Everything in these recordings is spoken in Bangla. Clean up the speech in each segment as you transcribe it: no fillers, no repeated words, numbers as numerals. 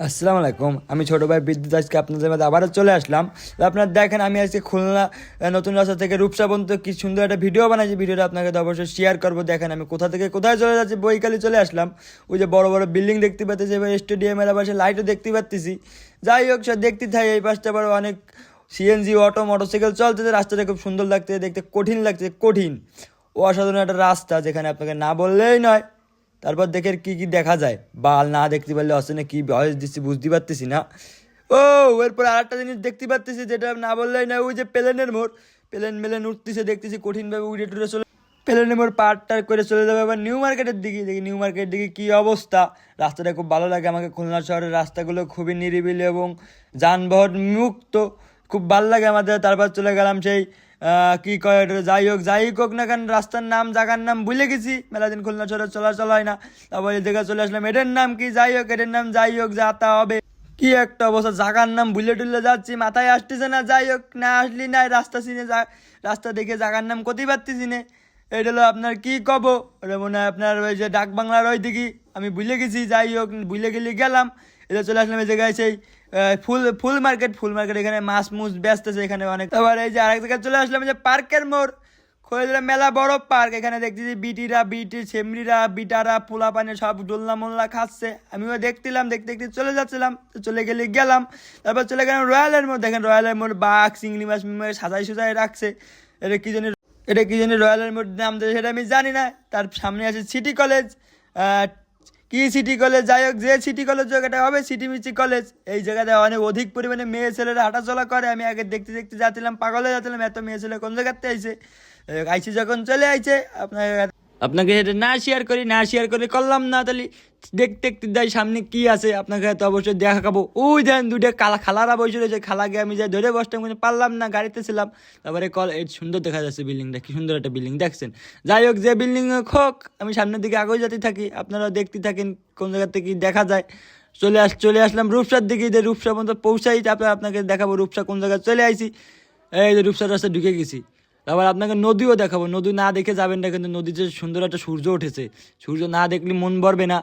আসসালামু আলাইকুম। আমি ছোটো ভাই বিদ্যুৎ আজকে আপনাদের মধ্যে আবারও চলে আসলাম। তো আপনারা দেখেন আমি আজকে খুলনা নতুন রাস্তা থেকে রূপসা পর্যন্ত কি সুন্দর একটা ভিডিও বানাইছি। ভিডিওটা আপনাকে তো অবশ্যই শেয়ার করবো। দেখেন আমি কোথা থেকে কোথায় চলে যাচ্ছি, বইকালি চলে আসলাম। ওই যে বড় বড় বিল্ডিং দেখতে পাচ্ছি, এবার স্টেডিয়ামের পাশে লাইটও দেখতে পাচ্ছি। যাই হোক সে দেখতে থাই, এই পাশটা আবার অনেক সিএনজি অটো মোটরসাইকেল চলতেছে। রাস্তাটা খুব সুন্দর লাগছে, দেখতে কঠিন লাগছে, কঠিন অসাধারণ একটা রাস্তা যেখানে আপনাকে না বললেই নয়। তারপর দেখে কি কি দেখা যায়, বাল না দেখতে পারলে অসনে কি বয়স দিচ্ছি বুঝতে পারতেছি না। ও এরপর আর একটা জিনিস দেখতে পাচ্তেছি যেটা না বললেই না, ওই যে প্লেনের মোড়, প্লেন মেলেন উঠতেছে দেখতেছি কঠিনভাবে উড়ে টুড়ে চলে প্লেনের মোড় পার করে চলে যাবে আবার নিউ মার্কেটের দিকে। দেখি নিউ মার্কেটের দিকে কী অবস্থা। রাস্তাটা খুব ভালো লাগে আমাকে, খুলনা শহরের রাস্তাগুলো খুবই নিরিবিলি এবং যানবাহন মুক্ত, খুব ভালো লাগে আমাদের। তারপর চলে গেলাম সেই কি কয় ওটা, যাই হোক না কেন রাস্তার নাম জায়গার নাম ভুলে গেছি, মেলা দিন খুলনা শহরে চলাচল হয় না। তারপর এই জায়গায় চলে আসলাম, এটার নাম কি, এটার নাম যাই হোক যা তা হবে। কি একটা অবস্থা, জায়গার নাম ভুলে টুলে যাচ্ছি, মাথায় আসতেছে না। যাই হোক না আসলি না, রাস্তা চিনে রাস্তা দেখে জায়গার নাম কোথায় পারতেছি না। এটা হলো আপনার কি কব, ওটা মনে হয় আপনার ওই যে ডাক বাংলার ওই দিকে, আমি ভুলে গেছি। যাই হোক ভুলে গেলে গেলাম, এটা চলে আসলাম এই জায়গায় সেই ফুল মার্কেট এখানে মাছ মুছ ব্যস্ত আছে এখানে অনেক। তারপর এই যে আরেক জায়গায় চলে আসলাম, যে পার্কের মোড়, খোলা মেলা বড় পার্ক। এখানে দেখতেছি বিটি সেমরিরা বিটারা পোলা পানি সব দোলনা মোল্লা খাচ্ছে। আমিও দেখতে দেখতে চলে যাচ্ছিলাম, তো চলে গেলাম। তারপর চলে গেলাম রয়্যালের মোড়। দেখেন রয়্যালের মোড় বাঘ চিংড়ি মাছ সাজাই রাখছে। এটা কি জানি রয়্যালের মোড় নাম দেয় সেটা আমি জানি না। তার সামনে আছে সিটি কলেজ, কি সিটি কলেজ, যাই হোক যে সিটি কলেজ হোক এটা হবে সিটি মিচি কলেজ। এই জায়গাতে অনেক অধিক পরিমাণে মেয়ে ছেলেরা হাঁটাচলা করে। আমি আগে দেখতে যাচ্ছিলাম, পাগল হয়ে যাচ্ছিলাম, এত মেয়ে ছেলে কোন জায়গাতে আইছে। আইসি যখন চলে আইছে আপনাকে সেটা না শেয়ার করি করলাম না, তাহলে দেখতে যাই সামনে কি আছে, আপনাকে তো অবশ্যই দেখাবো। ওই দেন দুটো খালারা বসে রয়েছে, খালাকে আমি যাই ধরে বসতাম কিন্তু পারলাম না, গাড়িতে ছিলাম। তারপরে এই সুন্দর দেখা যাচ্ছে বিল্ডিংটা, কি সুন্দর একটা বিল্ডিং দেখছেন। যাই হোক যে বিল্ডিং হোক, আমি সামনের দিকে আগে যেতে থাকি, আপনারা দেখতে থাকেন কোন জায়গা থেকে দেখা যায়। চলে আসলাম রূপসার দিকে, যে রূপসা পর্যন্ত পৌঁছাই, তারপরে আপনাকে দেখাবো রূপসা কোন জায়গায় চলে আইছি। এই যে রূপসার রাস্তা ঢুকে গেছি। তারপর আপনাকে নদীও দেখাবো, নদী না দেখে যাবেন না কিন্তু, নদীতে সুন্দর একটা সূর্য উঠেছে, সূর্য না দেখলে মন ভরবে না।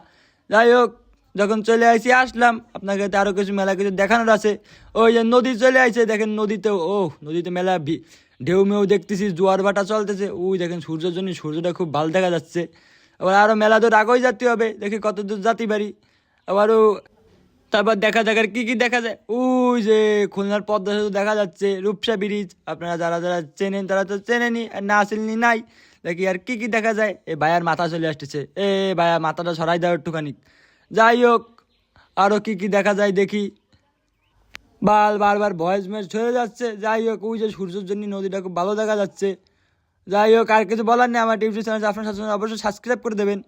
যাই হোক যখন চলে আসলাম, আপনাকে আরও কিছু মেলা কিছু দেখানোর আছে। ওই যে নদী চলে আসছে, দেখেন নদীতে মেলা ঢেউ মেউ দেখতেছি, জোয়ার ভাটা চলতেছে। ওই দেখেন সূর্যের জন্য সূর্যটা খুব ভালো দেখা যাচ্ছে। আবার আরও মেলা দূর আগেই যেতে হবে, দেখি কত দূর যেতে পারি। আবারও তারপর দেখা যাক আর কি দেখা যায়। ওই যে খুলনার পদ্মা সেতু দেখা যাচ্ছে, রূপসা ব্রিজ, আপনারা যারা যারা চেনেন তারা তো চেনেনি, আর না চিননি নাই। দেখি আর কি দেখা যায়। এ ভাইয়ার মাথা চলে আসতেছে, ভাইয়া মাথাটা সরাই দাও একটুখানি। যাই হোক আরও কি দেখা যায় দেখি। বারবার ভয়েস মেস হয়ে যাচ্ছে। যাই হোক ওই যে সূর্যের জন্য নদীটা খুব ভালো দেখা যাচ্ছে। যাই হোক আর কিছু বলার নেই, আমার টিভি চ্যানেল আপনার সাথে অবশ্যই সাবস্ক্রাইব করে দেবেন।